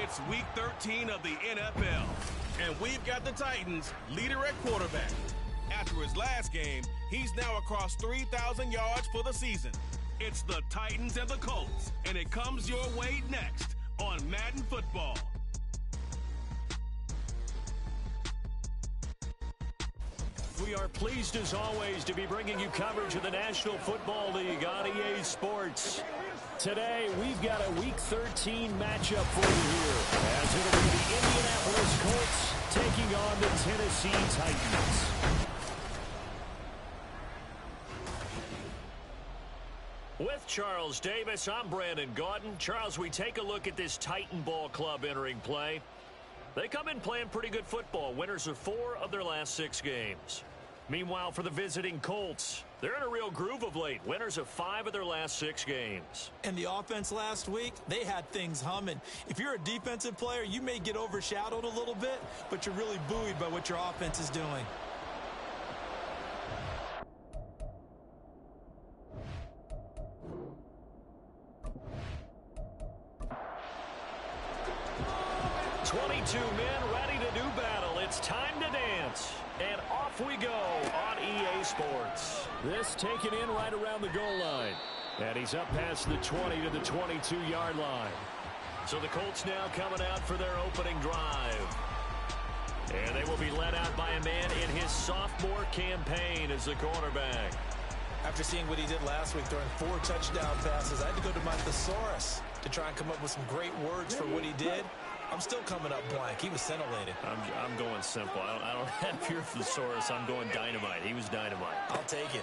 It's Week 13 of the NFL, and we've got the Titans leader at quarterback. After his last game, he's now across 3,000 yards for the season. It's the Titans and the Colts, and it comes your way next on Madden Football. We are pleased, as always, to be bringing you coverage of the National Football League on EA Sports. Today, we've got a Week 13 matchup for you here, as it'll be the Indianapolis Colts taking on the Tennessee Titans. With Charles Davis, I'm Brandon Gaudin. Charles, we take a look at this Titan ball club entering play. They come in playing pretty good football, winners of 4 of their last 6 games. Meanwhile, for the visiting Colts, they're in a real groove of late, winners of 5 of their last 6 games. And the offense last week, they had things humming. If you're a defensive player, you may get overshadowed a little bit, but you're really buoyed by what your offense is doing. Men ready to do battle. It's time to dance. And off we go on EA Sports. This taken in right around the goal line. And he's up past the 20 to the 22-yard line. So the Colts now coming out for their opening drive. And they will be led out by a man in his sophomore campaign as the quarterback. After seeing what he did last week, throwing 4 touchdown passes, I had to go to my thesaurus to try and come up with some great words for what he did. I'm still coming up blank. He was scintillating. I'm going simple. I don't have your thesaurus. I'm going dynamite. He was dynamite. I'll take it.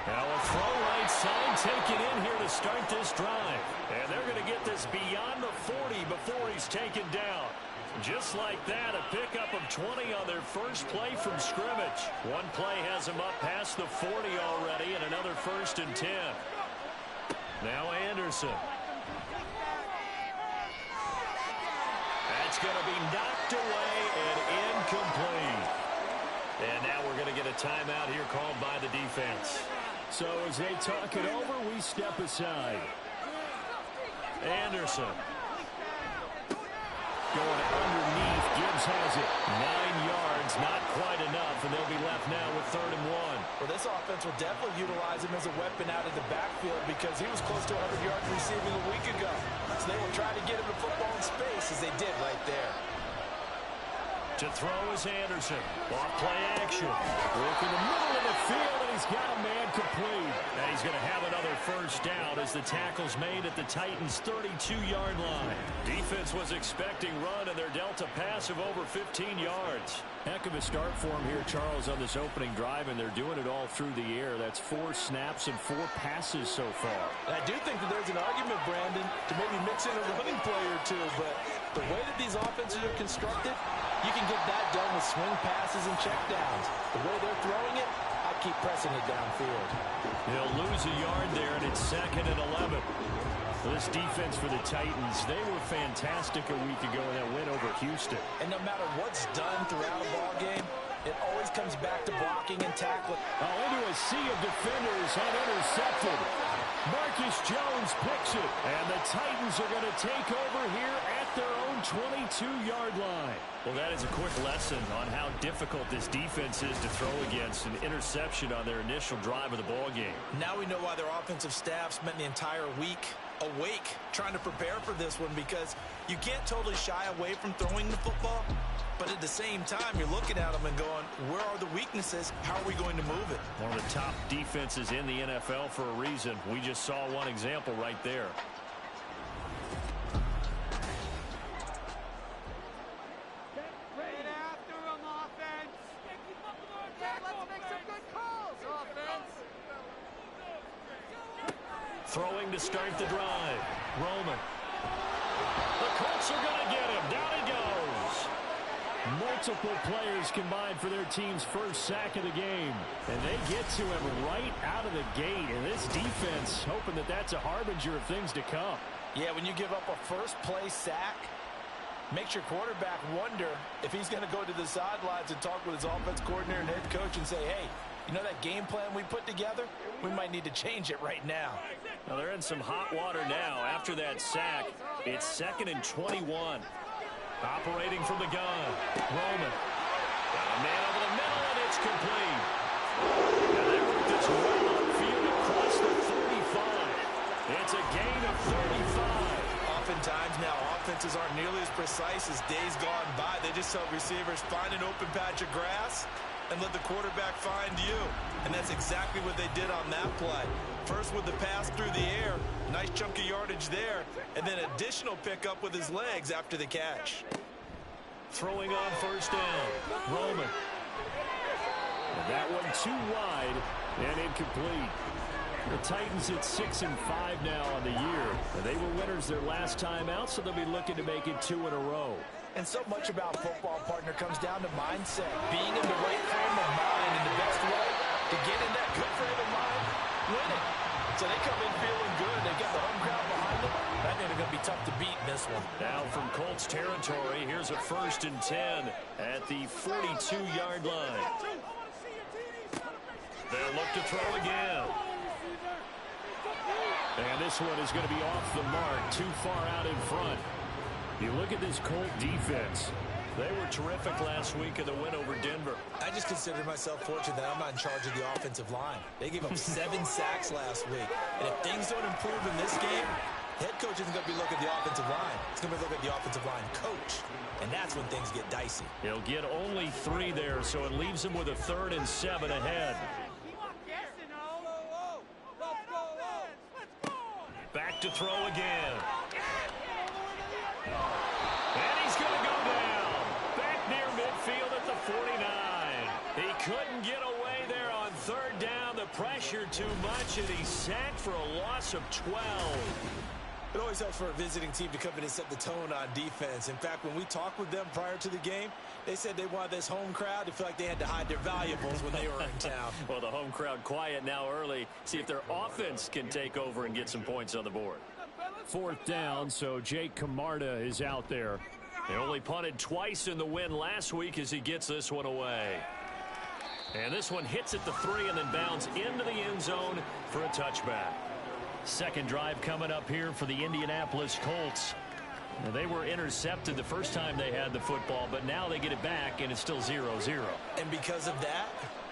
Now a throw right side taken in here to start this drive. And they're going to get this beyond the 40 before he's taken down. Just like that, a pickup of 20 on their first play from scrimmage. One play has him up past the 40 already, and another 1st and 10. Now Anderson. That's going to be knocked away and incomplete. And now we're going to get a timeout here called by the defense. So as they talk it over, we step aside. Anderson. Going underneath. Gibbs has it. 9 yards, not quite enough, and they'll be left now with 3rd and 1. Well, this offense will definitely utilize him as a weapon out of the backfield because he was close to 100 yards receiving a week ago. So they will try to get him the football in space as they did right there. To throw is Anderson. Off play action. Work in the middle of the field, and he's got a man complete. And he's going to have another 1st down as the tackle's made at the Titans' 32-yard line. Defense was expecting run, and they're dealt a pass of over 15 yards. Heck of a start for him here, Charles, on this opening drive, and they're doing it all through the air. That's 4 snaps and 4 passes so far. And I do think that there's an argument, Brandon, to maybe mix in a running play or 2, but the way that these offenses are constructed, you can get that done with swing passes and checkdowns. The way they're throwing it, I keep pressing it downfield. He'll lose a yard there, and it's 2nd and 11. This defense for the Titans, they were fantastic a week ago in that win over Houston. And no matter what's done throughout a ball game, it always comes back to blocking and tackling. Oh, into a sea of defenders and intercepted. Marcus Jones picks it, and the Titans are going to take over here at their own 22-yard line. Well, that is a quick lesson on how difficult this defense is to throw against. An interception on their initial drive of the ball game. Now we know why their offensive staff spent the entire week awake trying to prepare for this one, because you can't totally shy away from throwing the football, but at the same time you're looking at them and going, where are the weaknesses? How are we going to move it? One of the top defenses in the NFL for a reason. We just saw one example right there. Throwing to start the drive. Roman. The Colts are going to get him. Down he goes. Multiple players combined for their team's first sack of the game. And they get to him right out of the gate. And this defense hoping that that's a harbinger of things to come. Yeah, when you give up a first-play sack, makes your quarterback wonder if he's going to go to the sidelines and talk with his offense coordinator and head coach and say, hey, You know that game plan we put together? We might need to change it right now. Well, they're in some hot water now. After that sack, it's 2nd and 21. Operating from the gun, Roman. A man over the middle, and it's complete. And they worked this well upfield across the 35. It's a gain of 35. Oftentimes now, offenses aren't nearly as precise as days gone by. They just tell receivers, find an open patch of grass and let the quarterback find you. And that's exactly what they did on that play. First with the pass through the air, nice chunk of yardage there, and then additional pickup with his legs after the catch. Throwing on first down, Roman. And that one too wide and incomplete. The Titans at 6-5 now on the year. And they were winners their last time out, so they'll be looking to make it 2 in a row. And so much about football, partner, comes down to mindset. Being in the right frame of mind in the best way to get in that good frame of mind, winning. So they come in feeling good. They got the home crowd behind them. I think they're going to be tough to beat in this one. Now from Colts territory, here's a 1st and 10 at the 42-yard line. They'll look to throw again. And this one is going to be off the mark, too far out in front. You look at this Colt defense. They were terrific last week in the win over Denver. I just consider myself fortunate that I'm not in charge of the offensive line. They gave up 7 sacks last week. And if things don't improve in this game, head coach isn't going to be looking at the offensive line. He's going to be looking at the offensive line coach. And that's when things get dicey. He'll get only 3 there, so it leaves him with a 3rd and 7 ahead. Back to throw again. And he's going to go down. Back near midfield at the 49. He couldn't get away there on 3rd down. The pressure too much, and he's sacked for a loss of 12. It always helps for a visiting team to come in and set the tone on defense. In fact, when we talked with them prior to the game, they said they wanted this home crowd to feel like they had to hide their valuables when they were in town. Well, the home crowd quiet now early. See if their offense can take over and get some points on the board. 4th down, so Jake Camarda is out there. They only punted twice in the win last week as he gets this one away. And this one hits at the 3 and then bounds into the end zone for a touchback. Second drive coming up here for the Indianapolis Colts. Now, they were intercepted the first time they had the football, but now they get it back, and it's still 0-0. And because of that,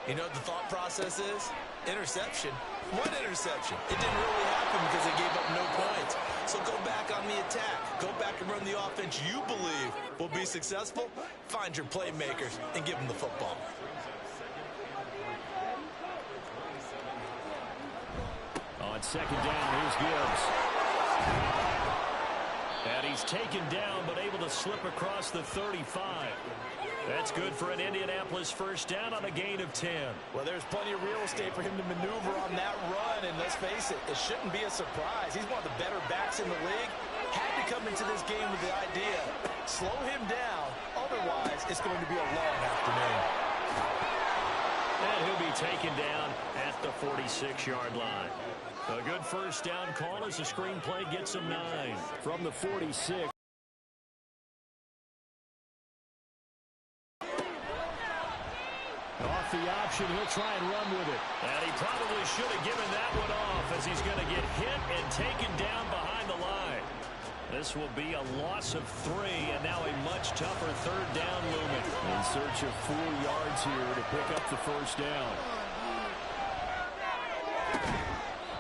you know what the thought process is? Interception. One interception. It didn't really happen because they gave up no points. So go back on the attack. Go back and run the offense you believe will be successful. Find your playmakers and give them the football. On 2nd down, here's Gibbs. And he's taken down, but able to slip across the 35. That's good for an Indianapolis first down on a gain of 10. Well, there's plenty of real estate for him to maneuver on that run, and let's face it, it shouldn't be a surprise. He's one of the better backs in the league. Had to come into this game with the idea, slow him down, otherwise it's going to be a long afternoon. And he'll be taken down at the 46-yard line. A good first down call as the screenplay gets him 9 from the 46. Off the option, he'll try and run with it. And he probably should have given that one off as he's going to get hit and taken down behind the line. This will be a loss of 3, and now a much tougher 3rd down looming. In search of 4 yards here to pick up the first down.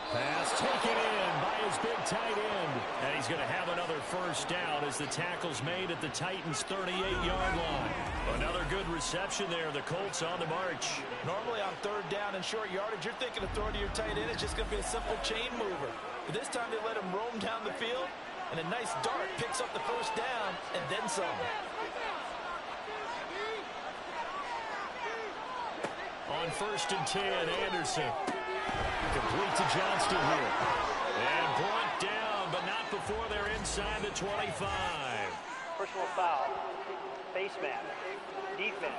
Pass taken in by his big tight end. And he's going to have another first down as the tackle's made at the Titans' 38-yard line. Another good reception there. The Colts on the march. Normally on 3rd down and short yardage, you're thinking of throwing to your tight end. It's just going to be a simple chain mover. But this time they let him roam down the field, and a nice dart picks up the first down and then some. On 1st and 10, Anderson. Complete to Johnston here. And brought down, but not before they're inside the 25. Personal foul. Face mask. Defense.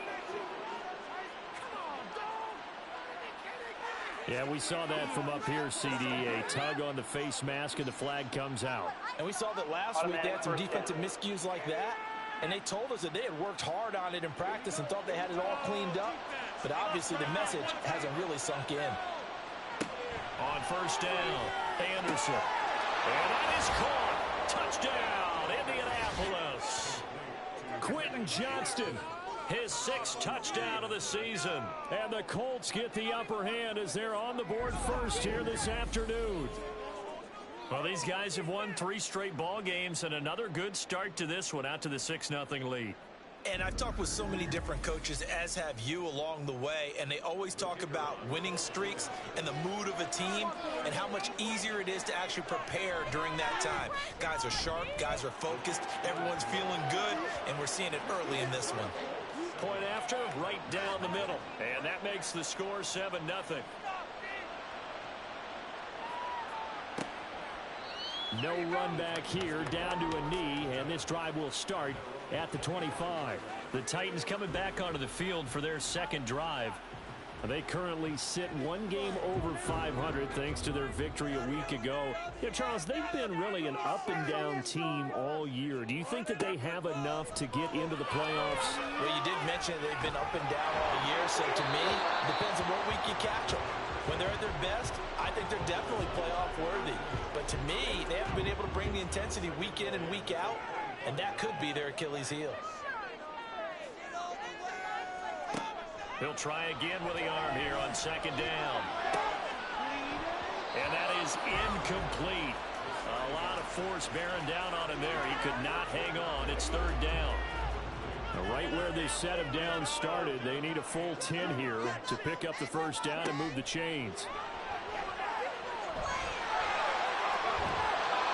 Yeah, we saw that from up here, CD. A tug on the face mask, and the flag comes out. And we saw that last week they had some defensive miscues like that. And they told us that they had worked hard on it in practice and thought they had it all cleaned up. but obviously the message hasn't really sunk in. On first down, Anderson. And that is caught. Touchdown, Indianapolis. Quentin Johnston, his 6th touchdown of the season. And the Colts get the upper hand as they're on the board first here this afternoon. Well, these guys have won 3 straight ball games and another good start to this one out to the 6-0 lead. And I've talked with so many different coaches, as have you, along the way, and they always talk about winning streaks and the mood of a team and how much easier it is to actually prepare during that time. Guys are sharp, guys are focused, everyone's feeling good, and we're seeing it early in this one. Point after, right down the middle, and that makes the score 7-0. No run back here, down to a knee, and this drive will start at the 25. The Titans coming back onto the field for their 2nd drive. They currently sit 1 game over 500 thanks to their victory a week ago. Yeah, Charles, they've been really an up-and-down team all year. Do you think that they have enough to get into the playoffs? Well, you did mention they've been up and down all year, so to me, it depends on what week you catch them. When they're at their best, I think they're definitely playoff worthy. But to me, they haven't been able to bring the intensity week in and week out, and that could be their Achilles heel. He'll try again with the arm here on 2nd down. And that is incomplete. A lot of force bearing down on him there. He could not hang on. It's 3rd down. Right where this set of downs started, they need a full 10 here to pick up the 1st down and move the chains.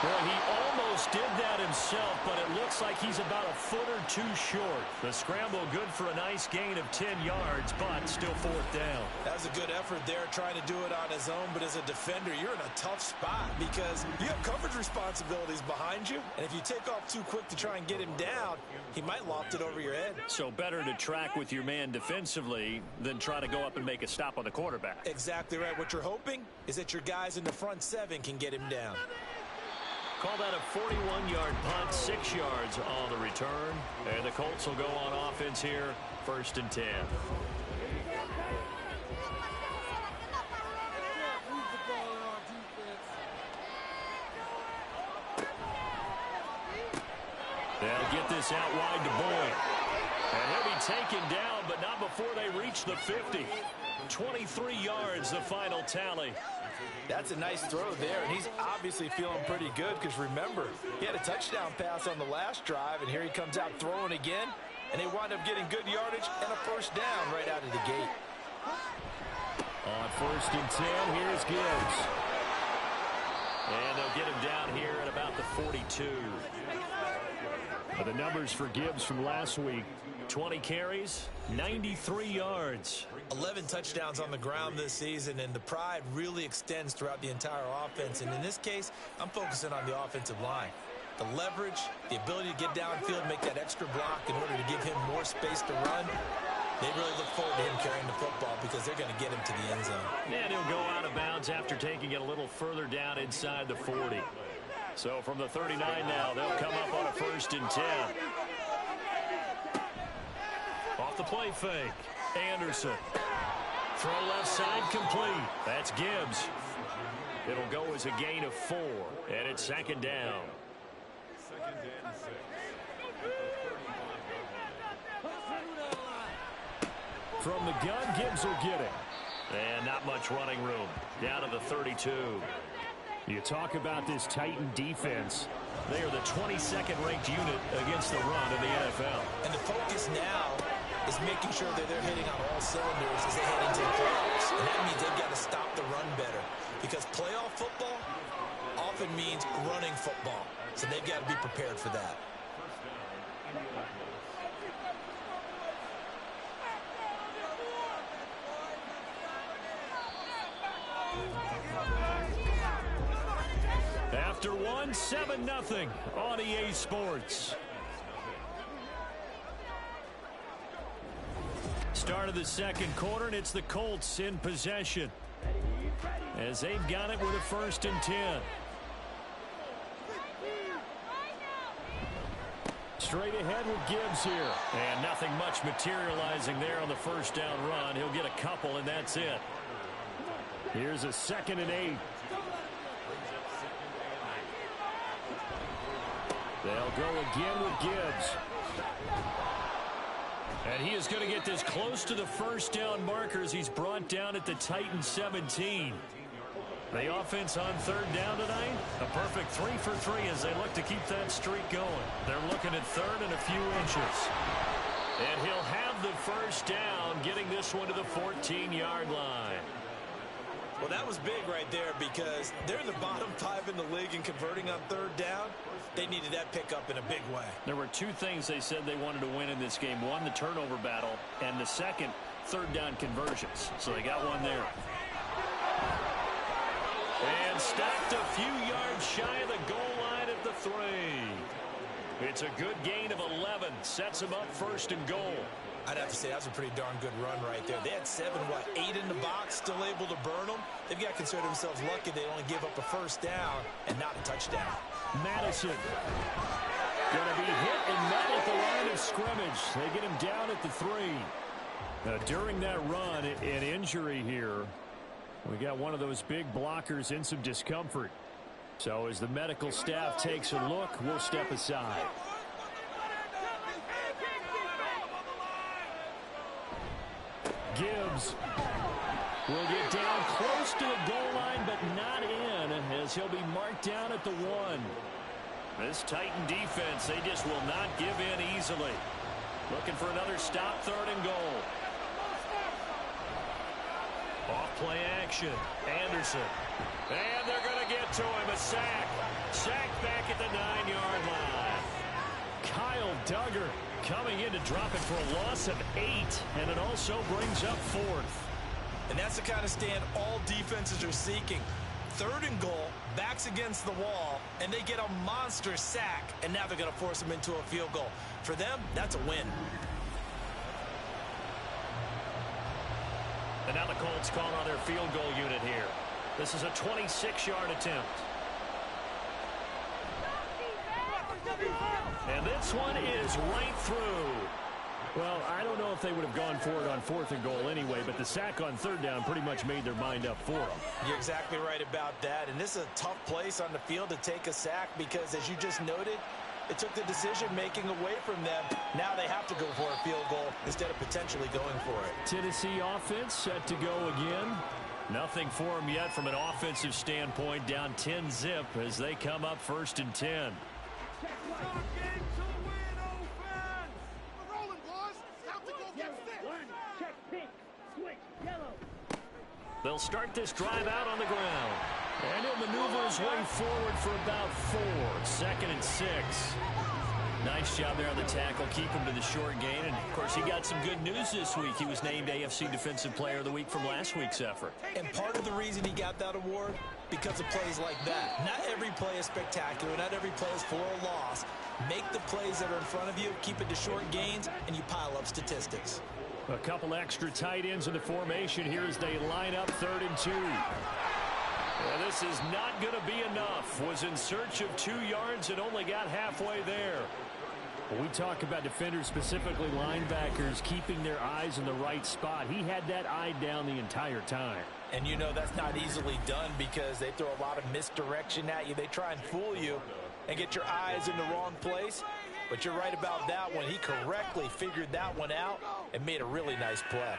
Well, he almost did that himself, but it looks like he's about a foot or 2 short. The scramble good for a nice gain of 10 yards, but still 4th down. That was a good effort there, trying to do it on his own, but as a defender, you're in a tough spot because you have coverage responsibilities behind you, and if you take off too quick to try and get him down, he might loft it over your head. So better to track with your man defensively than try to go up and make a stop on the quarterback. Exactly right. What you're hoping is that your guys in the front 7 can get him down. Call that a 41-yard punt, 6 yards on the return. And the Colts will go on offense here, 1st and 10. They'll get this out wide to Boyd. And he'll be taken down, but not before they reach the 50. 23 yards, the final tally. That's a nice throw there, and he's obviously feeling pretty good because, remember, he had a touchdown pass on the last drive, and here he comes out throwing again, and they wind up getting good yardage and a 1st down right out of the gate. On 1st and 10, here's Gibbs. And they'll get him down here at about the 42. The numbers for Gibbs from last week: 20 carries, 93 yards. 11 touchdowns on the ground this season, and the pride really extends throughout the entire offense. And in this case, I'm focusing on the offensive line. The leverage, the ability to get downfield, make that extra block in order to give him more space to run. They really look forward to him carrying the football because they're going to get him to the end zone. And he'll go out of bounds after taking it a little further down inside the 40. So from the 39 now, they'll come up on a 1st and 10. Off the play fake, Anderson. Throw left side complete. That's Gibbs. It'll go as a gain of 4, and it's 2nd down. From the gun, Gibbs will get it. And not much running room. Down to the 32. You talk about this Titan defense. They are the 22nd ranked unit against the run in the NFL. And the focus now is making sure that they're hitting on all cylinders as they head into the playoffs. And that means they've got to stop the run better. Because playoff football often means running football. So they've got to be prepared for that. After one, 7-0 on EA Sports. Start of the 2nd quarter, and it's the Colts in possession as they've got it with a 1st and 10. straight ahead with Gibbs here. And nothing much materializing there on the first down run. He'll get a couple, and that's it. Here's a 2nd and 8. They'll go again with Gibbs. And he is going to get this close to the first down markers. He's brought down at the Titans 17. The offense on 3rd down tonight, a perfect 3 for 3 as they look to keep that streak going. They're looking at 3rd and a few inches. And he'll have the first down, getting this one to the 14-yard line. Well, that was big right there because they're in the bottom 5 in the league and converting on 3rd down. They needed that pickup in a big way. There were 2 things they said they wanted to win in this game. One, the turnover battle, and the second, 3rd down conversions. So they got one there. And stopped a few yards shy of the goal line at the 3. It's a good gain of 11. Sets them up 1st and goal. I'd have to say that was a pretty darn good run right there. They had 8 in the box, still able to burn them. They've got to consider themselves lucky they only gave up a first down and not a touchdown. Madison going to be hit and met at the line of scrimmage. They get him down at the 3. During that run, an injury here. We got one of those big blockers in some discomfort. So as the medical staff takes a look, we'll step aside. Gibbs will get down close to the goal line, but not in, as he'll be marked down at the 1. This Titan defense, they just will not give in easily. Looking for another stop, 3rd and goal. Off play action. Anderson. And they're going to get to him. A sack. Sack back at the 9-yard line. Kyle Duggar coming in to drop it for a loss of 8. And it also brings up 4th. And that's the kind of stand all defenses are seeking. 3rd and goal, backs against the wall, and they get a monster sack. And now they're going to force them into a field goal. For them, that's a win. And now the Colts call on their field goal unit here. This is a 26-yard attempt. And this one is right through. Well, I don't know if they would have gone for it on 4th and goal anyway, but the sack on 3rd down pretty much made their mind up for them. You're exactly right about that. And this is a tough place on the field to take a sack because, as you just noted, it took the decision-making away from them. Now they have to go for a field goal instead of potentially going for it. Tennessee offense set to go again. Nothing for them yet from an offensive standpoint. Down 10-zip as they come up 1st and 10. They'll start this drive out on the ground. And he'll maneuver his way forward for about 4. 2nd and 6. Nice job there on the tackle. Keep him to the short gain. And, of course, he got some good news this week. He was named AFC Defensive Player of the Week from last week's effort. And part of the reason he got that award, because of plays like that. Not every play is spectacular. Not every play is for a loss. Make the plays that are in front of you, keep it to short gains, and you pile up statistics. A couple extra tight ends in the formation here as they line up 3rd and 2. Well, this is not going to be enough. Was in search of 2 yards and only got halfway there. When we talk about defenders, specifically linebackers, keeping their eyes in the right spot. He had that eye down the entire time. And you know that's not easily done because they throw a lot of misdirection at you. They try and fool you and get your eyes in the wrong place. But you're right about that one. He correctly figured that one out and made a really nice play.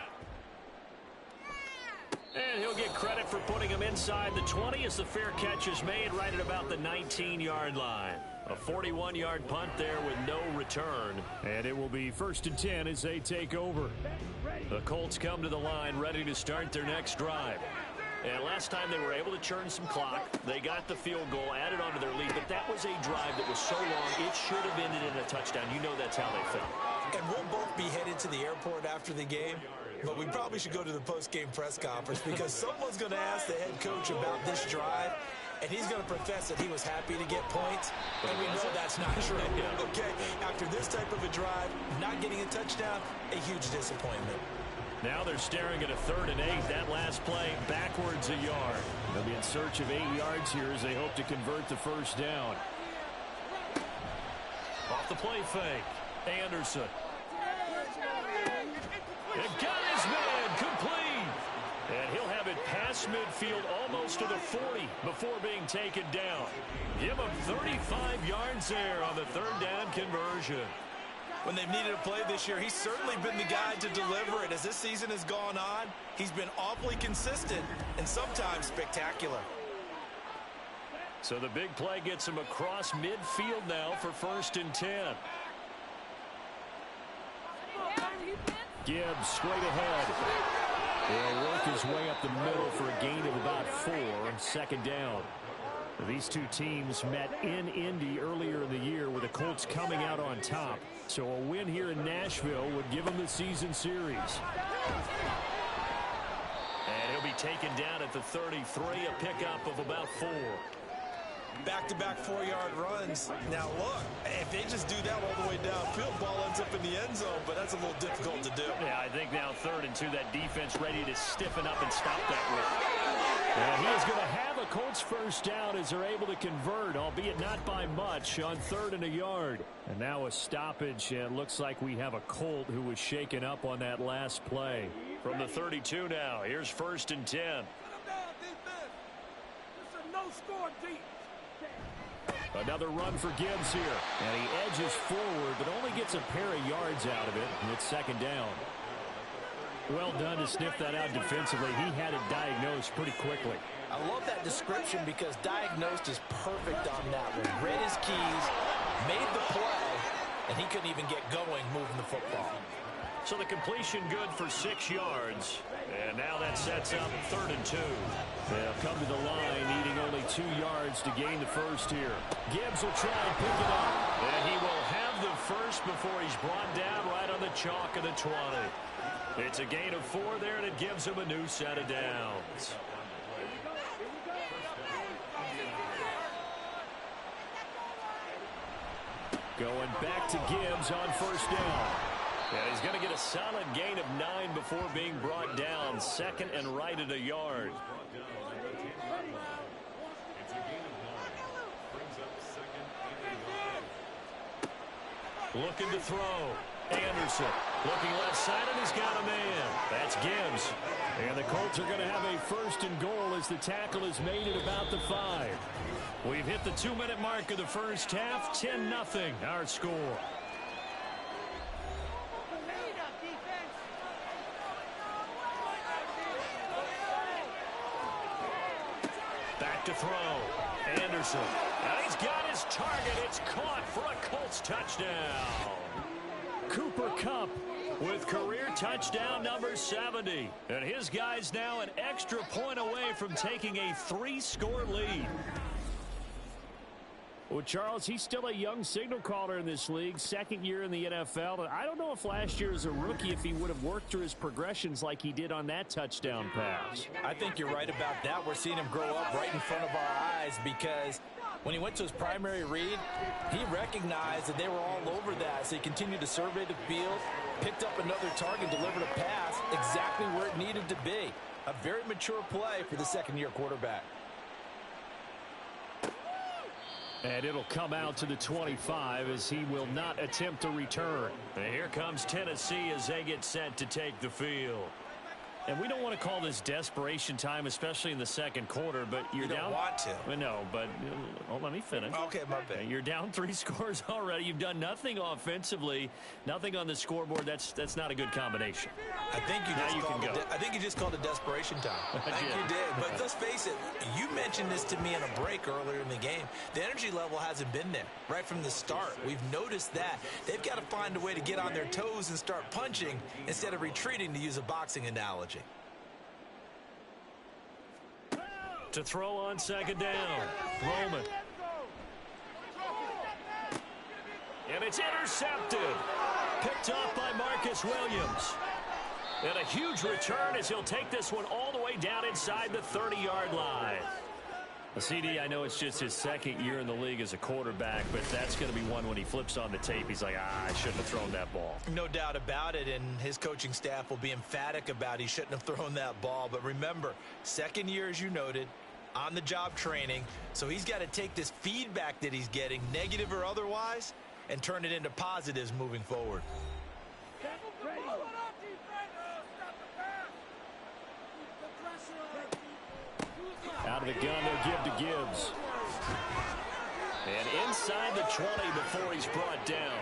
And he'll get credit for putting him inside the 20 as the fair catch is made right at about the 19-yard line. A 41-yard punt there with no return. And it will be 1st and 10 as they take over. The Colts come to the line ready to start their next drive. And last time they were able to churn some clock. They got the field goal, added on to their lead. But that was a drive that was so long, it should have ended in a touchdown. You know that's how they felt. And we'll both be headed to the airport after the game. But we probably should go to the post-game press conference because someone's going to ask the head coach about this drive. And he's going to profess that he was happy to get points. And we know that's not true. Okay, after this type of a drive, not getting a touchdown, a huge disappointment. Now they're staring at a 3rd and 8. That last play backwards a yard. They'll be in search of 8 yards here as they hope to convert the first down. Off the play fake. Anderson. It got his man complete. And he'll have it past midfield almost to the 40 before being taken down. Give him 35 yards there on the third down conversion. When they've needed a play this year, he's certainly been the guy to deliver it. As this season has gone on, he's been awfully consistent and sometimes spectacular. So the big play gets him across midfield now for 1st and 10. Gibbs straight ahead. He'll work his way up the middle for a gain of about 4 on 2nd down. These two teams met in Indy earlier in the year with the Colts coming out on top. So a win here in Nashville would give them the season series. And he'll be taken down at the 33, a pickup of about 4. Back-to-back 4-yard runs. Now look, if they just do that all the way downfield, ball ends up in the end zone, but that's a little difficult to do. Yeah, I think now 3rd and 2, that defense ready to stiffen up and stop that run. And he is going to have a Colts 1st down as they're able to convert, albeit not by much, on 3rd and a yard. And now a stoppage, and it looks like we have a Colt who was shaken up on that last play. From the 32 now, here's 1st and 10. No-score deep. Another run for Gibbs here. And he edges forward, but only gets a pair of yards out of it. And it's 2nd down. Well done to sniff that out defensively. He had it diagnosed pretty quickly. I love that description because diagnosed is perfect on that one. Read his keys, made the play, and he couldn't even get going moving the football. So the completion good for 6 yards. And now that sets up 3rd and 2. They'll come to the line needing only 2 yards to gain the first here. Gibbs will try and pick it up. And he will have the first before he's brought down right on the chalk of the 20. It's a gain of 4 there, and it gives him a new set of downs. Going back to Gibbs on 1st down. And he's going to get a solid gain of 9 before being brought down. 2nd and right at a yard. Looking to throw. Anderson looking left side, and he's got a man. That's Gibbs. And the Colts are going to have a 1st and goal as the tackle is made at about the 5. We've hit the 2-minute mark of the first half. 10-0 our score. Back to throw. Anderson. And he's got his target. It's caught for a Colts touchdown. Cooper Kupp with career touchdown number 70. And his guy's now an extra point away from taking a 3-score lead. Well, Charles, he's still a young signal caller in this league, 2nd year in the NFL. And I don't know if last year as a rookie if he would have worked through his progressions like he did on that touchdown pass. I think you're right about that. We're seeing him grow up right in front of our eyes because when he went to his primary read, he recognized that they were all over that. So he continued to survey the field, picked up another target, delivered a pass exactly where it needed to be. A very mature play for the 2nd-year quarterback. And it'll come out to the 25 as he will not attempt to return. And here comes Tennessee as they get set to take the field. And we don't want to call this desperation time, especially in the 2nd quarter, but you're down. You don't want to. No, but let me finish. Okay, my bad. You're down 3 scores already. You've done nothing offensively, nothing on the scoreboard. That's not a good combination. I think you just called it desperation time. I think you did. But let's face it, you mentioned this to me in a break earlier in the game. The energy level hasn't been there right from the start. We've noticed that. They've got to find a way to get on their toes and start punching instead of retreating, to use a boxing analogy. To throw on 2nd down. Roman. And it's intercepted. Picked off by Marcus Williams. And a huge return as he'll take this one all the way down inside the 30-yard line. CD, I know it's just his 2nd year in the league as a quarterback, but that's going to be one when he flips on the tape. He's like, I shouldn't have thrown that ball. No doubt about it, and his coaching staff will be emphatic about he shouldn't have thrown that ball. But remember, 2nd year, as you noted, on-the-job training, so he's got to take this feedback that he's getting, negative or otherwise, and turn it into positives moving forward. Out of the gun, they'll give to Gibbs. And inside the 20 before he's brought down.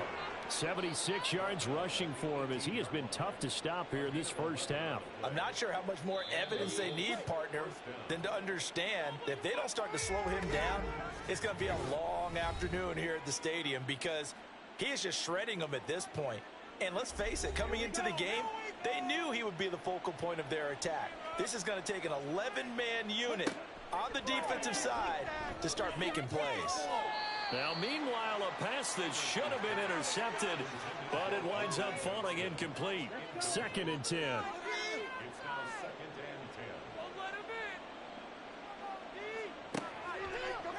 76 yards rushing for him as he has been tough to stop here in this first half. I'm not sure how much more evidence they need, partner, than to understand that if they don't start to slow him down, it's going to be a long afternoon here at the stadium because he is just shredding them at this point. And let's face it, coming into the game, they knew he would be the focal point of their attack. This is going to take an 11-man unit on the defensive side to start making plays. Now, meanwhile, a pass that should have been intercepted, but it winds up falling incomplete. 2nd and 10.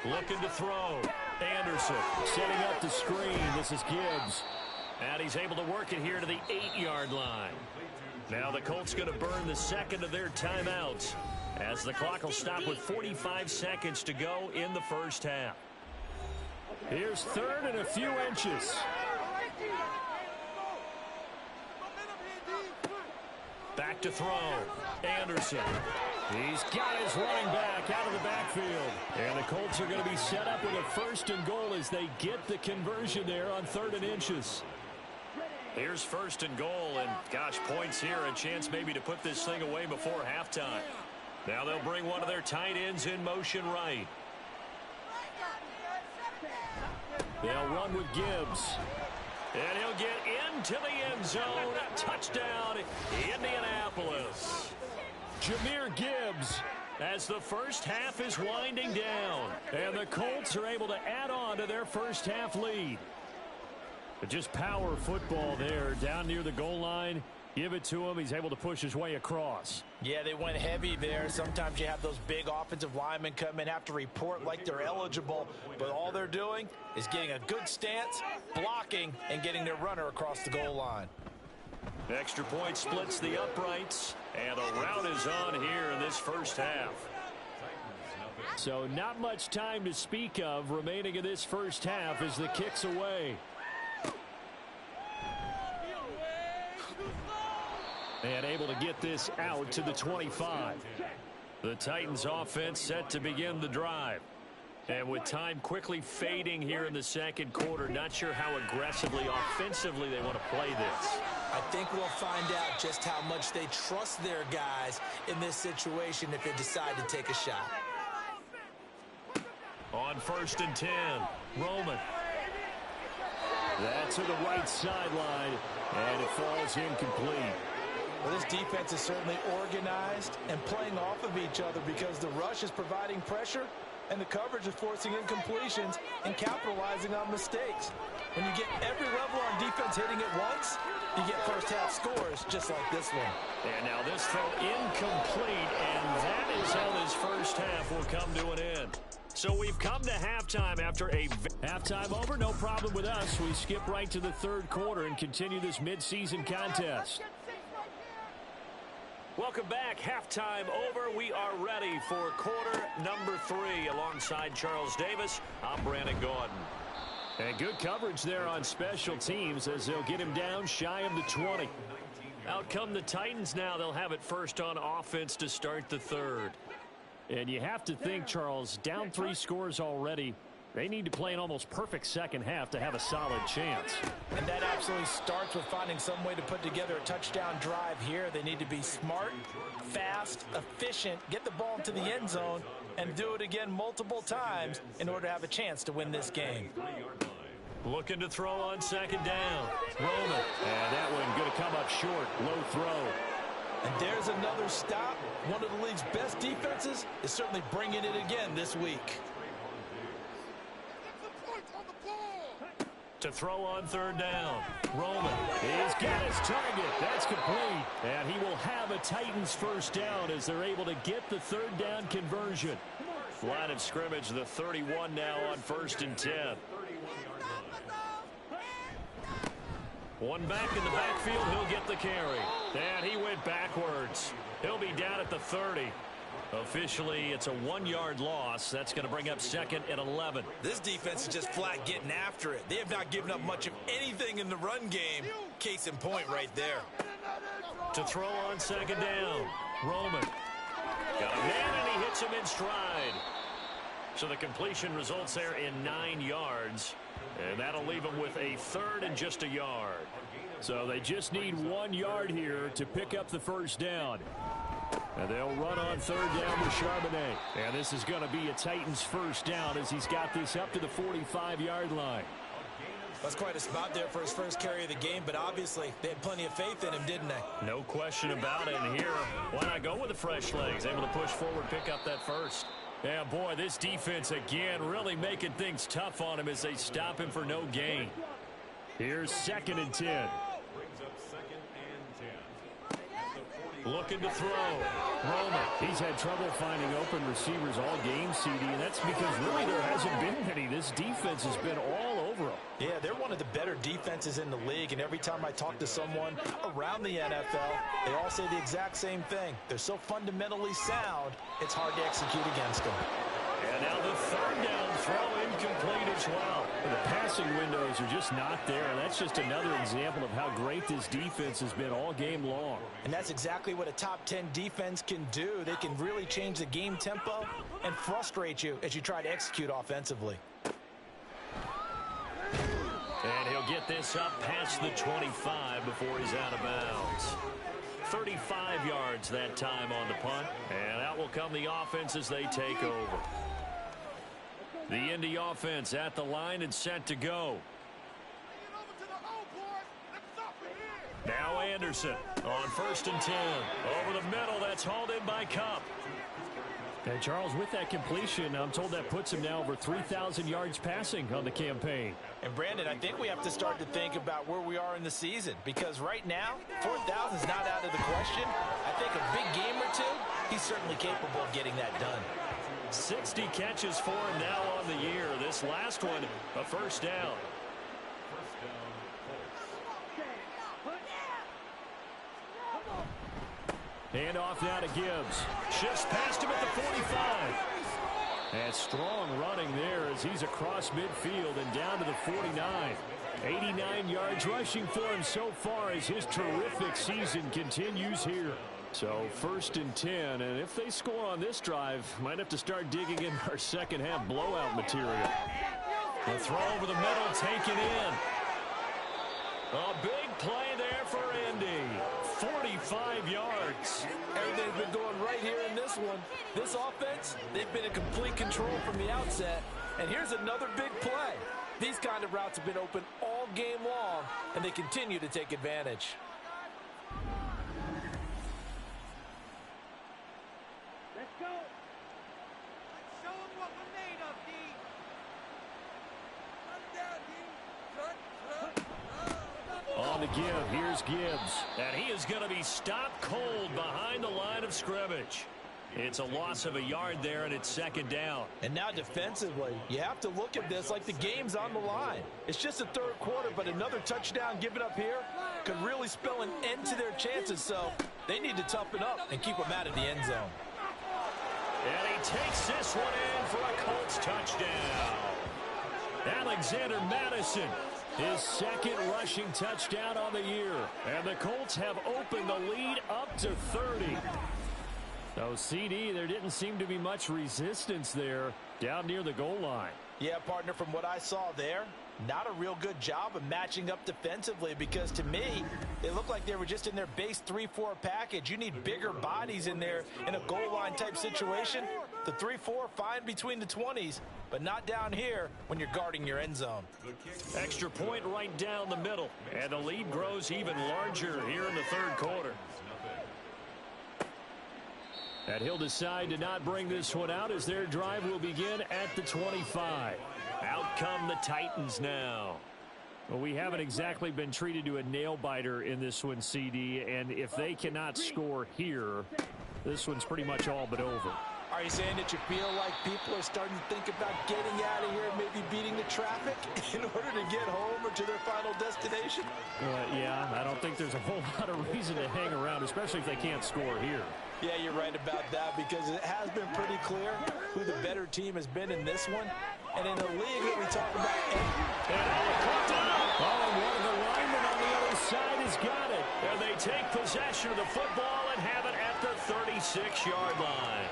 Looking to throw. Anderson setting up the screen. This is Gibbs. And he's able to work it here to the 8-yard line. Now the Colts going to burn the second of their timeouts as the clock will stop with 45 seconds to go in the first half. Here's 3rd and a few inches. Back to throw. Anderson. He's got his running back out of the backfield. And the Colts are going to be set up with a 1st and goal as they get the conversion there on 3rd and inches. Here's 1st and goal, and gosh, points here, a chance maybe to put this thing away before halftime. Now they'll bring one of their tight ends in motion right. They'll run with Gibbs. And he'll get into the end zone. Touchdown, Indianapolis. Jahmyr Gibbs as the first half is winding down. And the Colts are able to add on to their first half lead. But just power football there down near the goal line. Give it to him. He's able to push his way across. Yeah, they went heavy there. Sometimes you have those big offensive linemen come in, have to report like they're eligible, but all they're doing is getting a good stance, blocking, and getting their runner across the goal line. Extra point splits the uprights, and a rout is on here in this first half. So not much time to speak of remaining in this first half as the kick's away. And able to get this out to the 25. The Titans offense set to begin the drive. And with time quickly fading here in the second quarter, not sure how aggressively, offensively they want to play this. I think we'll find out just how much they trust their guys in this situation if they decide to take a shot. On 1st and 10, Roman. That's to the right sideline, and it falls incomplete. Well, this defense is certainly organized and playing off of each other because the rush is providing pressure and the coverage is forcing incompletions and capitalizing on mistakes. When you get every level on defense hitting it once, you get first half scores just like this one. And now this throw incomplete, and that is how this first half will come to an end. So we've come to halftime after a halftime over. No problem with us. We skip right to the 3rd quarter and continue this midseason contest. Welcome back. Halftime over. We are ready for quarter number 3 alongside Charles Davis. I'm Brandon Gordon. And good coverage there on special teams as they'll get him down shy of the 20. Out come the Titans now. They'll have it first on offense to start the 3rd. And you have to think, Charles, down 3 scores already. They need to play an almost perfect second half to have a solid chance. And that absolutely starts with finding some way to put together a touchdown drive here. They need to be smart, fast, efficient, get the ball into the end zone, and do it again multiple times in order to have a chance to win this game. Looking to throw on 2nd down. Roman. And that one going to come up short. Low throw. And there's another stop. One of the league's best defenses is certainly bringing it again this week. To throw on 3rd down. Roman. He's got his target. That's complete. And he will have a Titans first down as they're able to get the 3rd down conversion. Line of scrimmage, the 31 now on 1st and 10. One back in the backfield. He'll get the carry. And he went backwards. He'll be down at the 30. Officially, it's a 1-yard loss. That's going to bring up 2nd and 11. This defense is just flat getting after it. They have not given up much of anything in the run game. Case in point right there. To throw on 2nd down, Roman. Got a man, and he hits him in stride. So the completion results there in 9 yards. And that'll leave them with a 3rd and just a yard. So they just need 1 yard here to pick up the first down. And they'll run on 3rd down with Charbonnet. And this is going to be a Titans first down as he's got this up to the 45-yard line. That's quite a spot there for his first carry of the game, but obviously they had plenty of faith in him, didn't they? No question about it. And here, why not go with the fresh legs? Able to push forward, pick up that first. Yeah, boy, this defense again really making things tough on him as they stop him for no gain. Here's 2nd and 10. Looking to throw. Roman. He's had trouble finding open receivers all game, CD, and that's because really there hasn't been any. This defense has been all over them. Yeah, they're one of the better defenses in the league, and every time I talk to someone around the NFL, they all say the exact same thing. They're so fundamentally sound, it's hard to execute against them. And now the 3rd down throw incomplete as well. The passing windows are just not there. And that's just another example of how great this defense has been all game long. And that's exactly what a top 10 defense can do. They can really change the game tempo and frustrate you as you try to execute offensively. And he'll get this up past the 25 before he's out of bounds. 35 yards that time on the punt. And out will come the offense as they take over. The Indy offense at the line and set to go. Now Anderson on 1st and 10. Over the middle, that's hauled in by Cup. And Charles, with that completion, I'm told that puts him now over 3,000 yards passing on the campaign. And Brandon, I think we have to start to think about where we are in the season, because right now, 4,000 is not out of the question. I think a big game or two, he's certainly capable of getting that done. 60 catches for him now on the year. This last one, a first down. Hand off now to Gibbs. Shifts past him at the 45. And strong running there as he's across midfield and down to the 49. 89 yards rushing for him so far as his terrific season continues here. So 1st and 10, and if they score on this drive, might have to start digging in our second half blowout material. The throw over the middle, taken in. A big play there for Indy. 45 yards. Everything's been going right here in this one. This offense, they've been in complete control from the outset. And here's another big play. These kind of routes have been open all game long, and they continue to take advantage. Let's go. Let's show them what we're made of, D. Run down, D. Run. On the give, here's Gibbs. And he is going to be stopped cold behind the line of scrimmage. It's a loss of a yard there, and it's 2nd down. And now defensively, you have to look at this like the game's on the line. It's just the 3rd quarter, but another touchdown given up here could really spell an end to their chances. So they need to toughen up and keep them out of the end zone. And he takes this one in for a Colts touchdown. Alexander Madison, his 2nd rushing touchdown on the year. And the Colts have opened the lead up to 30. So, CD, there didn't seem to be much resistance there down near the goal line. Yeah, partner, from what I saw there, not a real good job of matching up defensively, because to me, it looked like they were just in their base 3-4 package. You need bigger bodies in there in a goal line type situation. The 3-4, fine between the 20s, but not down here when you're guarding your end zone. Extra point right down the middle, and the lead grows even larger here in the 3rd quarter. And he'll decide to not bring this one out as their drive will begin at the 25. Out come the Titans now. Well, we haven't exactly been treated to a nail-biter in this one, CD, and if they cannot score here, this one's pretty much all but over. Are you saying that you feel like people are starting to think about getting out of here and maybe beating the traffic in order to get home or to their final destination? Yeah, I don't think there's a whole lot of reason to hang around, especially if they can't score here. Yeah, you're right about that because it has been pretty clear who the better team has been in this one. And in a league that we talk about... One of the linemen on the other side has got it. And they take possession of the football and have it at the 36-yard line.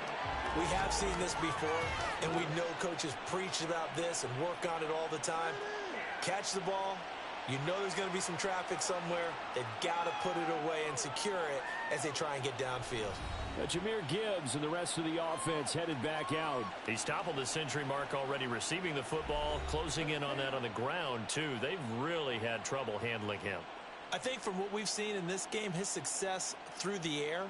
We have seen this before, and we know coaches preach about this and work on it all the time. Catch the ball. You know there's going to be some traffic somewhere. They've got to put it away and secure it as they try and get downfield. Jameer Gibbs and the rest of the offense headed back out. He's toppled the century mark already receiving the football, closing in on that on the ground, too. They've really had trouble handling him. I think from what we've seen in this game, his success through the air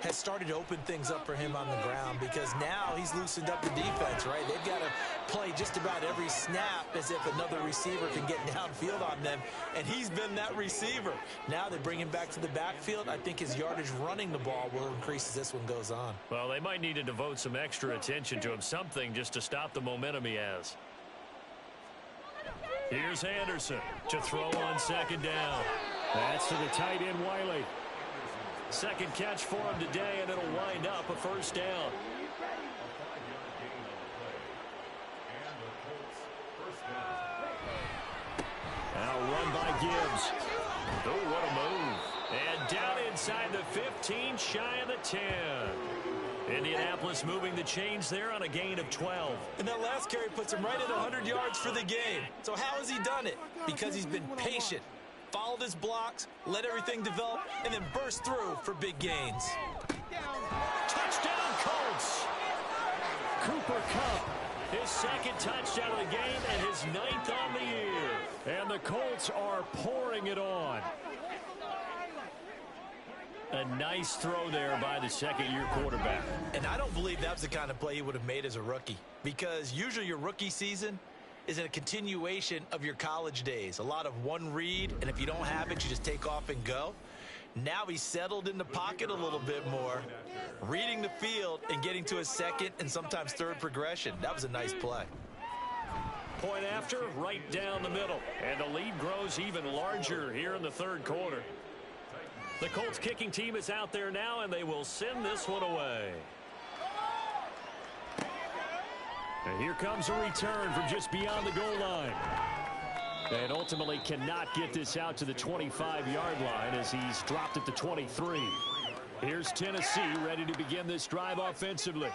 has started to open things up for him on the ground because now he's loosened up the defense, right? They've got to play just about every snap as if another receiver can get downfield on them, and he's been that receiver. Now they bring him back to the backfield. I think his yardage running the ball will increase as this one goes on. Well, they might need to devote some extra attention to him, something just to stop the momentum he has. Here's Anderson to throw on second down. That's to the tight end, Wiley. Second catch for him today, and it'll wind up a first down. Now run by Gibbs. Oh, what a move. And down inside the 15, shy of the 10. Indianapolis moving the chains there on a gain of 12. And that last carry puts him right at 100 yards for the game. So how has he done it? Because he's been patient. Followed his blocks, let everything develop, and then burst through for big gains. Touchdown, Colts! Cooper Kupp, his second touchdown of the game and his 9th on the year. And the Colts are pouring it on. A nice throw there by the second-year quarterback. And I don't believe that was the kind of play he would have made as a rookie. Because usually your rookie season is a continuation of your college days. A lot of one read, and if you don't have it, you just take off and go. Now he's settled in the pocket a little bit more, reading the field and getting to his second and sometimes third progression. That was a nice play. Point after, right down the middle. And the lead grows even larger here in the third quarter. The Colts kicking team is out there now, and they will send this one away. And here comes a return from just beyond the goal line. And ultimately cannot get this out to the 25-yard line as he's dropped at the 23. Here's Tennessee ready to begin this drive offensively.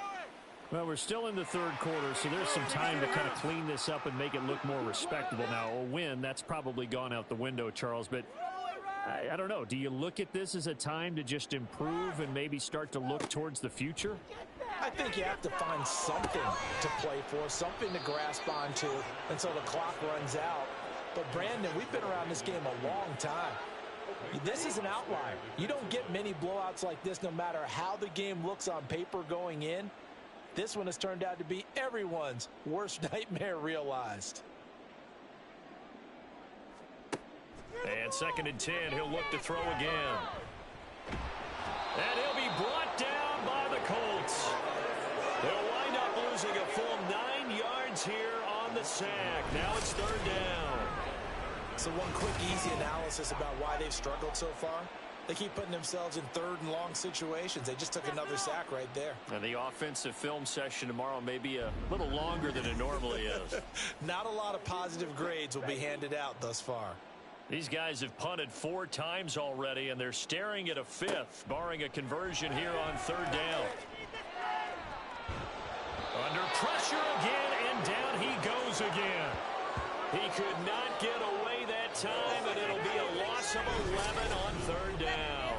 Well, we're still in the third quarter, so there's some time to kind of clean this up and make it look more respectable. Now, a win, that's probably gone out the window, Charles, but I don't know. Do you look at this as a time to just improve and maybe start to look towards the future? I think you have to find something to play for, something to grasp onto until the clock runs out. But, Brandon, we've been around this game a long time. This is an outlier. You don't get many blowouts like this no matter how the game looks on paper going in. This one has turned out to be everyone's worst nightmare realized. And 2nd and 10, he'll look to throw again. And he'll be brought down by the Colts. They'll wind up losing a full 9 yards here on the sack. Now it's third down. So one quick, easy analysis about why they've struggled so far. They keep putting themselves in third and long situations. They just took another sack right there. And the offensive film session tomorrow may be a little longer than it normally is. Not a lot of positive grades will be handed out thus far. These guys have punted 4 times already, and they're staring at a 5th, barring a conversion here on third down. Under pressure again, and down he goes again. He could not get away that time, and it'll be a loss of 11 on third down.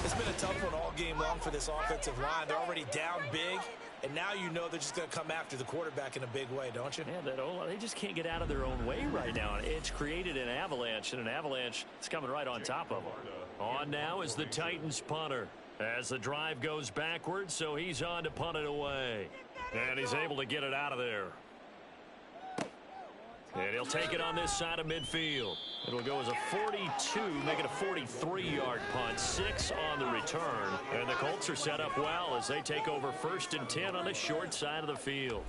It's been a tough one all game long for this offensive line. They're already down big, and now you know they're just going to come after the quarterback in a big way, don't you? Yeah, they just can't get out of their own way right now. It's created an avalanche, and an avalanche is coming right on top of them. On now is the Titans punter as the drive goes backwards, so he's on to punt it away. And he's able to get it out of there. And he'll take it on this side of midfield. It'll go as a 42, make it a 43-yard punt, 6 on the return. And the Colts are set up well as they take over 1st and 10 on the short side of the field.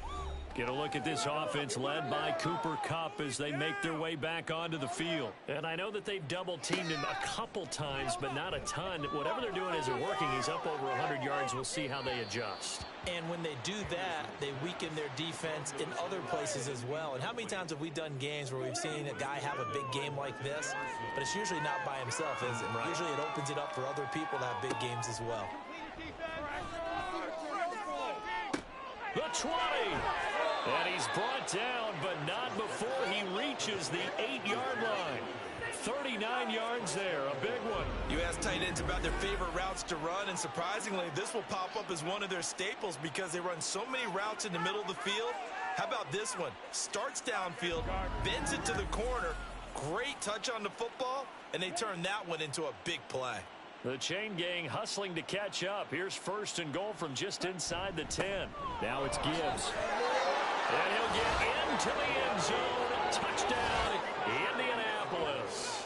Get a look at this offense led by Cooper Kupp as they make their way back onto the field. And I know that they've double-teamed him a couple times, but not a ton. Whatever they're doing isn't working. He's up over 100 yards. We'll see how they adjust. And when they do that, they weaken their defense in other places as well. And how many times have we done games where we've seen a guy have a big game like this, but it's usually not by himself, is it? Right. Usually it opens it up for other people to have big games as well. The 20. And he's brought down, but not before he reaches the 8-yard line. 39 yards there, a big one. You ask tight ends about their favorite routes to run, and surprisingly, this will pop up as one of their staples because they run so many routes in the middle of the field. How about this one? Starts downfield, bends it to the corner, great touch on the football, and they turn that one into a big play. The chain gang hustling to catch up. Here's 1st and goal from just inside the 10. Now it's Gibbs. And he'll get into the end zone. Touchdown, Indianapolis.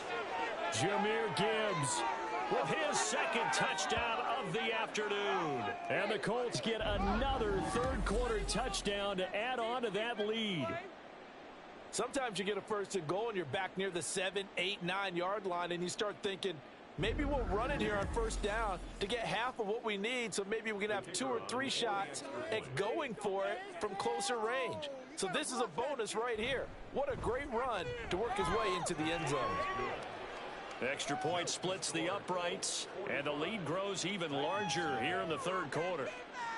Jahmyr Gibbs with his 2nd touchdown of the afternoon. And the Colts get another 3rd-quarter touchdown to add on to that lead. Sometimes you get a 1st and goal and you're back near the 7, 8, 9-yard line, and you start thinking, maybe we'll run it here on 1st down to get half of what we need, so maybe we can have 2 or 3 shots at going for it from closer range. So this is a bonus right here. What a great run to work his way into the end zone. Extra point splits the uprights, and the lead grows even larger here in the 3rd quarter.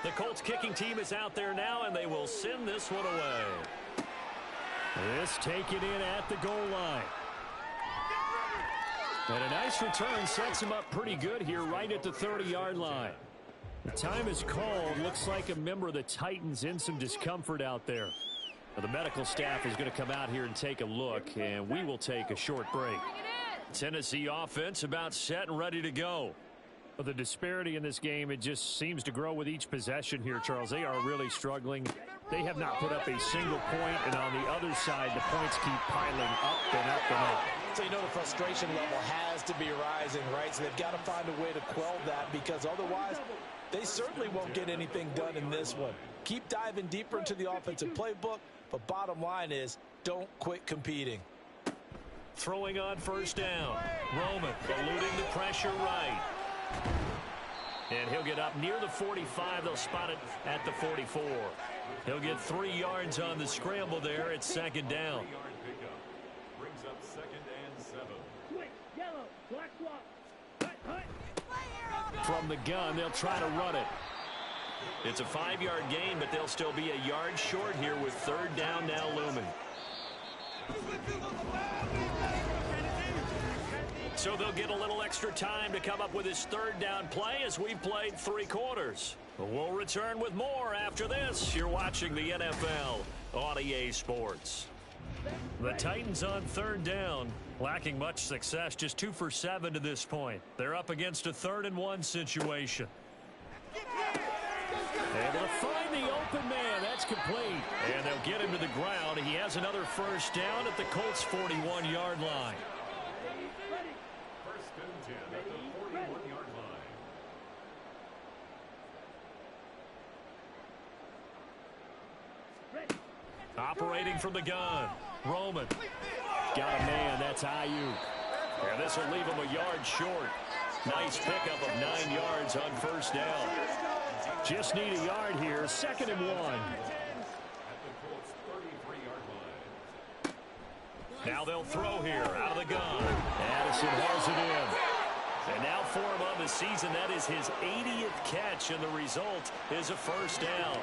The Colts kicking team is out there now, and they will send this one away. This taken in at the goal line. And a nice return sets him up pretty good here right at the 30-yard line. The time is called. Looks like a member of the Titans in some discomfort out there. The medical staff is going to come out here and take a look, and we will take a short break. Tennessee offense about set and ready to go. Well, the disparity in this game, it just seems to grow with each possession here, Charles. They are really struggling. They have not put up a single point, and on the other side, the points keep piling up and up and up. So you know the frustration level has to be rising, right? So they've got to find a way to quell that, because otherwise they certainly won't get anything done in this one. Keep diving deeper into the offensive playbook, but bottom line is don't quit competing. Throwing on 1st down. Roman eluding the pressure right. And he'll get up near the 45. They'll spot it at the 44. He'll get 3 yards on the scramble there. It's 2nd down. Brings up 2nd and 7. Switch, yellow, black swap. From the gun, they'll try to run it. It's a 5-yard gain, but they'll still be a yard short here with 3rd down now looming. So they'll get a little extra time to come up with his 3rd down play as we've played 3 quarters. We'll return with more after this. You're watching the NFL on EA Sports. The Titans on 3rd down, lacking much success, just 2 for 7 to this point. They're up against a 3rd and 1 situation. Able to find the open man. That's complete. And they'll get him to the ground. He has another 1st down at the Colts' 41-yard line. 1st and 10 at the 41-yard line. Operating from the gun. Roman. Got a man. That's Ayuk. And this will leave him a yard short. Nice pickup of 9 yards on 1st down. Just need a yard here. 2nd and 1. Now they'll throw here out of the gun. Addison hauls it in. And now for him on the season, that is his 80th catch, and the result is a 1st down.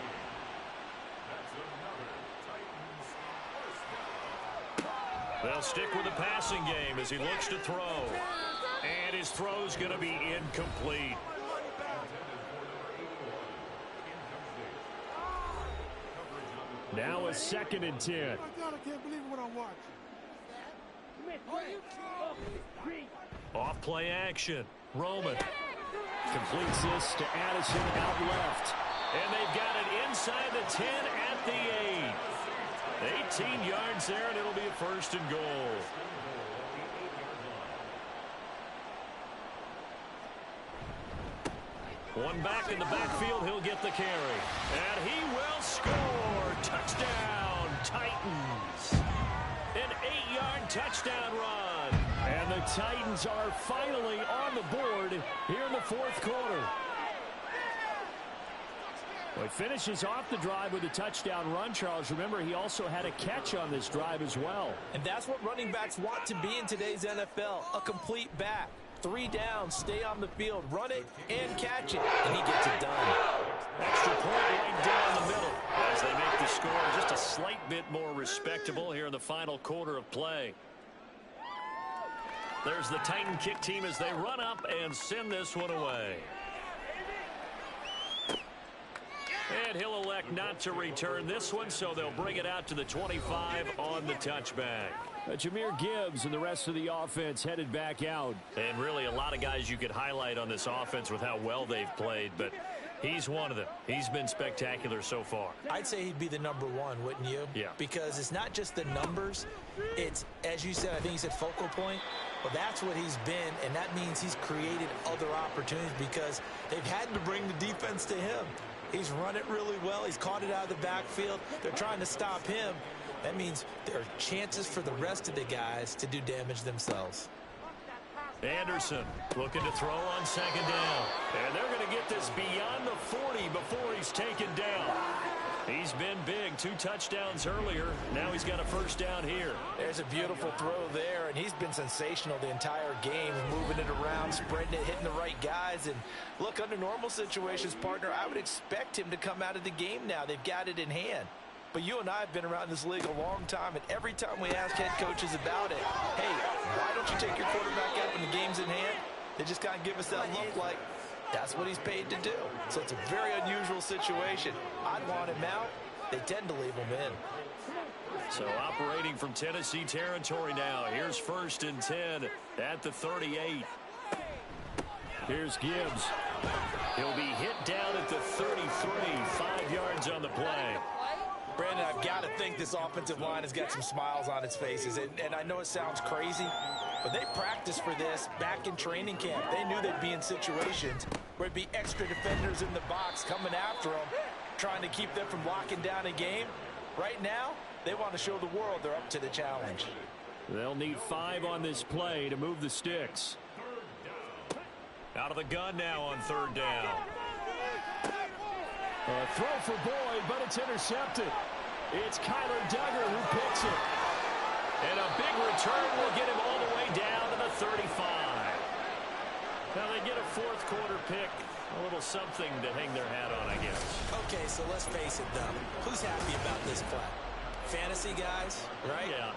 They'll stick with the passing game as he looks to throw. And his throw's going to be incomplete. Now a 2nd and 10. I can't believe what I'm watching. Off play action. Roman completes this to Addison out left. And they've got it inside the 10 at the 8. They 13 yards there, and it'll be a first and goal. One back in the backfield, he'll get the carry. And he will score. Touchdown, Titans. An 8-yard touchdown run. And the Titans are finally on the board here in the fourth quarter. Well, he finishes off the drive with a touchdown run, Charles. Remember, he also had a catch on this drive as well. And that's what running backs want to be in today's NFL, a complete back. 3 down, stay on the field, run it, and catch it. And he gets it done. Extra point right down the middle as they make the score just a slight bit more respectable here in the final quarter of play. There's the Titan kick team as they run up and send this one away. And he'll elect not to return this one, so they'll bring it out to the 25 on the touchback. Jahmyr Gibbs and the rest of the offense headed back out. And really a lot of guys you could highlight on this offense with how well they've played, but he's one of them. He's been spectacular so far. I'd say he'd be the number one, wouldn't you? Yeah. Because it's not just the numbers. It's, as you said, I think you said focal point. Well, that's what he's been, and that means he's created other opportunities because they've had to bring the defense to him. He's run it really well. He's caught it out of the backfield. They're trying to stop him. That means there are chances for the rest of the guys to do damage themselves. Anderson looking to throw on second down. And they're going to get this beyond the 40 before he's taken down. He's been big. 2 touchdowns earlier. Now he's got a first down here. There's a beautiful throw there, and he's been sensational the entire game, moving it around, spreading it, hitting the right guys. And look, under normal situations, partner, I would expect him to come out of the game now. They've got it in hand. But you and I have been around this league a long time, and every time we ask head coaches about it, hey, why don't you take your quarterback out when the game's in hand? They just kind of give us that look like that's what he's paid to do. So it's a very unusual situation. I'd want him out. They tend to leave him in. So operating from Tennessee territory now. Here's 1st and 10 at the 38. Here's Gibbs. He'll be hit down at the 33. 5 yards on the play. Brandon, I've got to think this offensive line has got some smiles on its faces. And I know it sounds crazy, but they practiced for this back in training camp. They knew they'd be in situations where it'd be extra defenders in the box coming after them, trying to keep them from locking down a game. Right now, they want to show the world they're up to the challenge. They'll need 5 on this play to move the sticks. Out of the gun now on 3rd down. A throw for Boyd, but it's intercepted. It's Kyler Duggar who picks it. And a big return will get him all the way down to the 35. Now they get a 4th quarter pick. A little something to hang their hat on, I guess. Okay, so let's face it, though. Who's happy about this play? Fantasy guys, right? Yeah.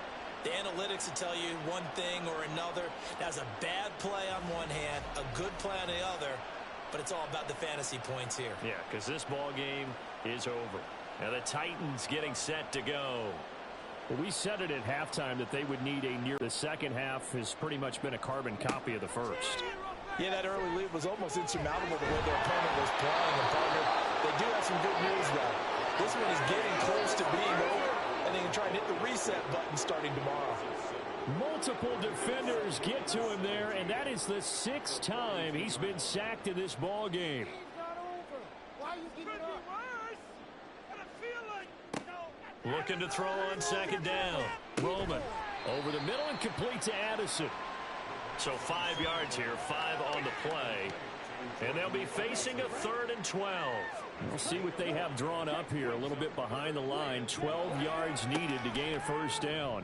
The analytics will tell you one thing or another. That's a bad play on one hand, a good play on the other. But it's all about the fantasy points here. Yeah, because this ball game is over. Now the Titans getting set to go. Well, we said it at halftime that they would need a near. The second half has pretty much been a carbon copy of the first. Yeah, that early lead was almost insurmountable the way their opponent was playing. And partner, they do have some good news, though. This one is getting close to being over, and they can try and hit the reset button starting tomorrow. Multiple defenders get to him there, and that is the 6th time he's been sacked in this ball game. Looking to throw on second down. Roman over the middle and complete to Addison. So 5 yards here, 5 on the play. And they'll be facing a 3rd and 12. We'll see what they have drawn up here. A little bit behind the line. 12 yards needed to gain a first down.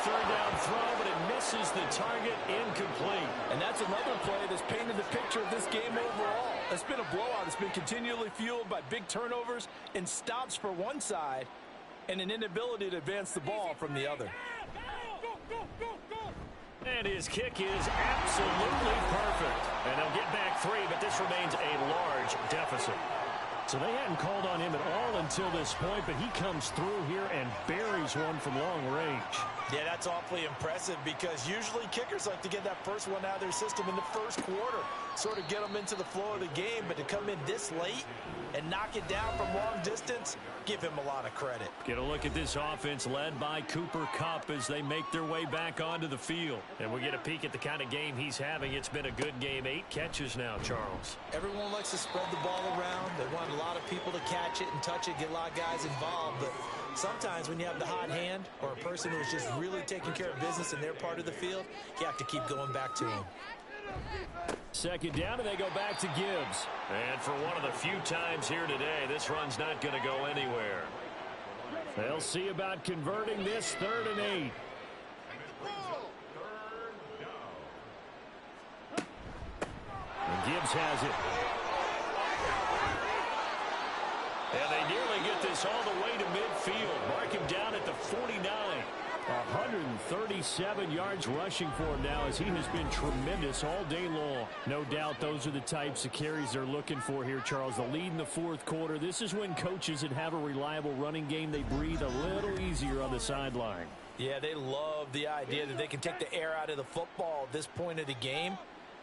Third down throw, but it misses the target, incomplete. And that's another play that's painted the picture of this game overall. It's been a blowout. It's been continually fueled by big turnovers and stops for one side and an inability to advance the ball from the other. And his kick is absolutely perfect. And they'll get back 3, but this remains a large deficit. So they hadn't called on him at all until this point, but he comes through here and buries one from long range. Yeah, that's awfully impressive because usually kickers like to get that first one out of their system in the first quarter, sort of get them into the flow of the game, but to come in this late and knock it down from long distance, give him a lot of credit. Get a look at this offense led by Cooper Kupp as they make their way back onto the field. And we get a peek at the kind of game he's having. It's been a good game. 8 catches now, Charles. Everyone likes to spread the ball around. They want a lot of people to catch it and touch it, get a lot of guys involved. But sometimes when you have the hot hand or a person who is just really taking care of business in their part of the field, you have to keep going back to him. Second down, and they go back to Gibbs. And for one of the few times here today, this run's not going to go anywhere. They'll see about converting this 3rd and 8. And Gibbs has it. And they nearly get this all the way to midfield. Mark him down at the 49. 137 yards rushing for him now as he has been tremendous all day long. No doubt those are the types of carries they're looking for here, Charles. The lead in the 4th quarter. This is when coaches that have a reliable running game, they breathe a little easier on the sideline. Yeah, they love the idea that they can take the air out of the football at this point of the game.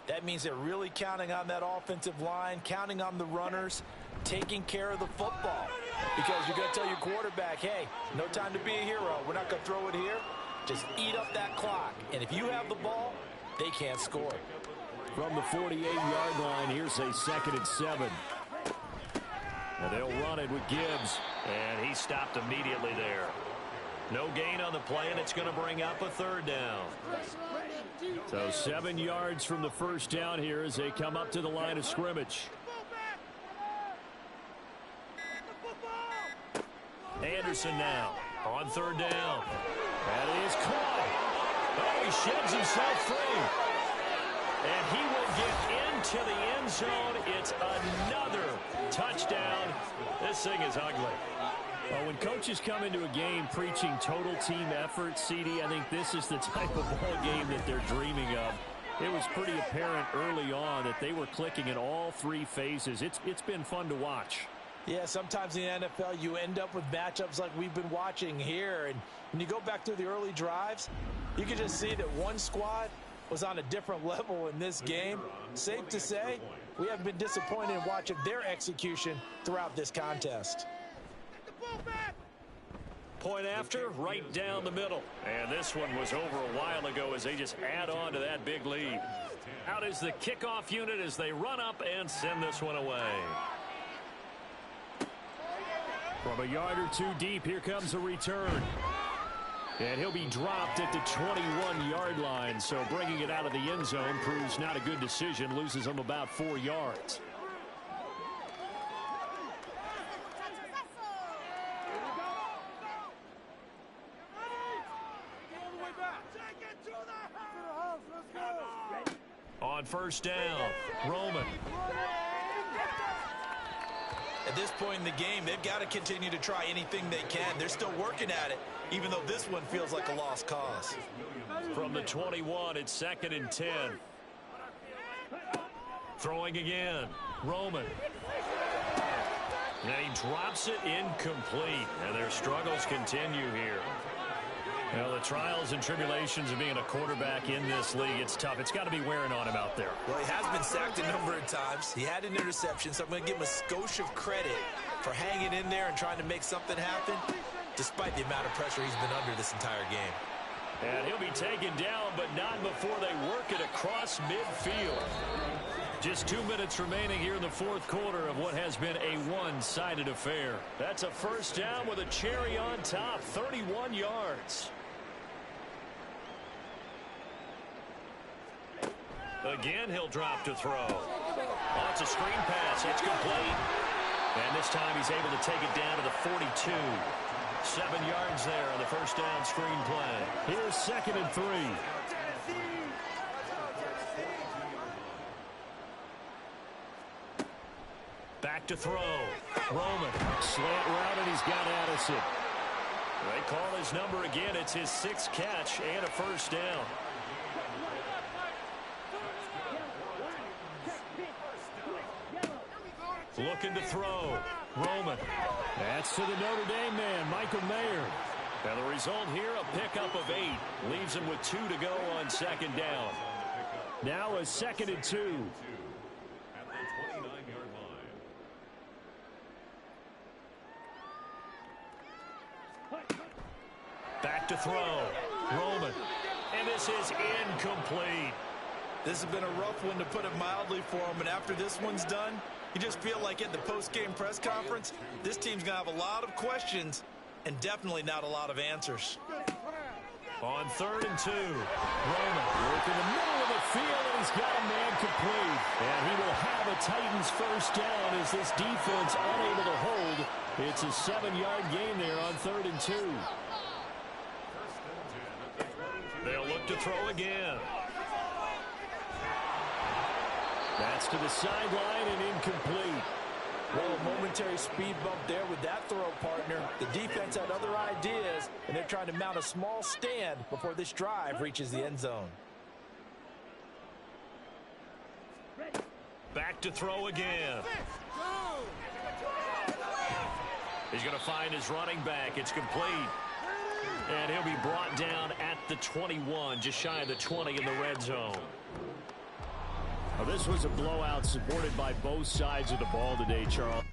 That means they're really counting on that offensive line, counting on the runners, taking care of the football. Because you're going to tell your quarterback, hey, no time to be a hero. We're not going to throw it here. Just eat up that clock. And if you have the ball, they can't score. From the 48-yard line, here's a 2nd and 7. And they'll run it with Gibbs. And he stopped immediately there. No gain on the play, and it's going to bring up a 3rd down. So 7 yards from the first down here as they come up to the line of scrimmage. Anderson now on 3rd down. That is caught. Oh, he sheds himself free. And he will get into the end zone. It's another touchdown. This thing is ugly. Well, when coaches come into a game preaching total team effort, CD, I think this is the type of ball game that they're dreaming of. It was pretty apparent early on that they were clicking in all 3 phases. It's been fun to watch. Yeah, sometimes in the NFL you end up with matchups like we've been watching here. And when you go back through the early drives, you can just see that one squad was on a different level in this game. Safe to say, we haven't been disappointed in watching their execution throughout this contest. Point after, right down the middle. And this one was over a while ago as they just add on to that big lead. Out is the kickoff unit as they run up and send this one away. From a yard or 2 deep, here comes the return. And he'll be dropped at the 21-yard line. So bringing it out of the end zone proves not a good decision. Loses him about 4 yards. On 1st down, Roman. At this point in the game, they've got to continue to try anything they can. They're still working at it, even though this one feels like a lost cause. From the 21, it's 2nd and 10. Throwing again, Roman. And he drops it incomplete, and their struggles continue here. Well, the trials and tribulations of being a quarterback in this league, it's tough. It's got to be wearing on him out there. Well, he has been sacked a number of times. He had an interception, so I'm going to give him a skosh of credit for hanging in there and trying to make something happen, despite the amount of pressure he's been under this entire game. And he'll be taken down, but not before they work it across midfield. Just 2 minutes remaining here in the 4th quarter of what has been a one-sided affair. That's a 1st down with a cherry on top, 31 yards. Again, he'll drop to throw. Oh, it's a screen pass. It's complete. And this time he's able to take it down to the 42. 7 yards there on the 1st down screen play. Here's 2nd and 3. Back to throw. Roman, slant route, and he's got Addison. They call his number again. It's his 6th catch and a 1st down. Looking to throw. Roman. That's to the Notre Dame man, Michael Mayer. And the result here, a pickup of 8. Leaves him with 2 to go on second down. Now a 2nd and 2. At the 29-yard line. Back to throw. Roman. And this is incomplete. This has been a rough one, to put it mildly, for him. And after this one's done, you just feel like at the post-game press conference, this team's going to have a lot of questions and definitely not a lot of answers. On 3rd and 2. Roman. Work in the middle of the field, and he's got a man complete. And he will have a Titans first down as this defense unable to hold. It's a 7-yard gain there on 3rd and 2. They'll look to throw again. That's to the sideline and incomplete. Well, a momentary speed bump there with that throw, partner. The defense had other ideas, and they're trying to mount a small stand before this drive reaches the end zone. Back to throw again. He's going to find his running back. It's complete. And he'll be brought down at the 21, just shy of the 20 in the red zone. Well, this was a blowout supported by both sides of the ball today, Charles.